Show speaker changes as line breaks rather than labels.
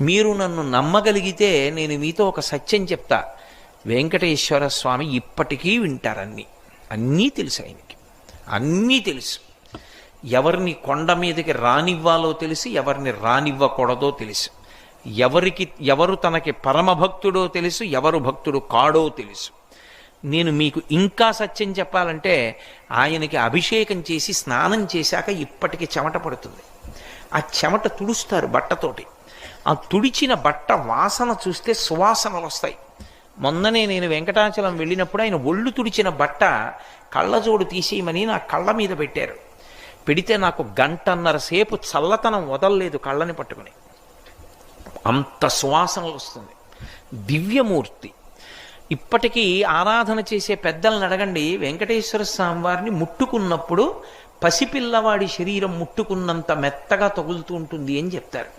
మీరు నన్ను నమ్మగలిగితే నేను మీతో ఒక సత్యం చెప్తా. వెంకటేశ్వర స్వామి ఇప్పటికీ వింటారన్నీ. అన్నీ తెలుసు ఆయనకి, అన్నీ తెలుసు. ఎవరిని కొండ మీదకి రానివ్వాలో తెలుసు, ఎవరిని రానివ్వకూడదో తెలుసు. ఎవరు తనకి పరమభక్తుడో తెలుసు, ఎవరు భక్తుడు కాడో తెలుసు. నేను మీకు ఇంకా సత్యం చెప్పాలంటే, ఆయనకి అభిషేకం చేసి స్నానం చేశాక ఇప్పటికి చెమట పడుతుంది. ఆ చెమట తుడుస్తారు బట్టతోటి. ఆ తుడిచిన బట్ట వాసన చూస్తే సువాసనలు వస్తాయి. మొన్ననే నేను వెంకటాచలం వెళ్ళినప్పుడు ఆయన ఒళ్ళు తుడిచిన బట్ట కళ్ళజోడు తీసేయమని నా కళ్ళ మీద పెట్టారు. పెడితే నాకు 1.5 గంట సేపు చల్లతనం వదలలేదు కళ్ళని పట్టుకుని. అంత సువాసనలు వస్తుంది. దివ్యమూర్తి. ఇప్పటికీ ఆరాధన చేసే పెద్దలను అడగండి, వెంకటేశ్వర స్వామి వారిని ముట్టుకున్నప్పుడు పసిపిల్లవాడి శరీరం ముట్టుకున్నంత మెత్తగా తగులుతూ ఉంటుంది అని చెప్తారు.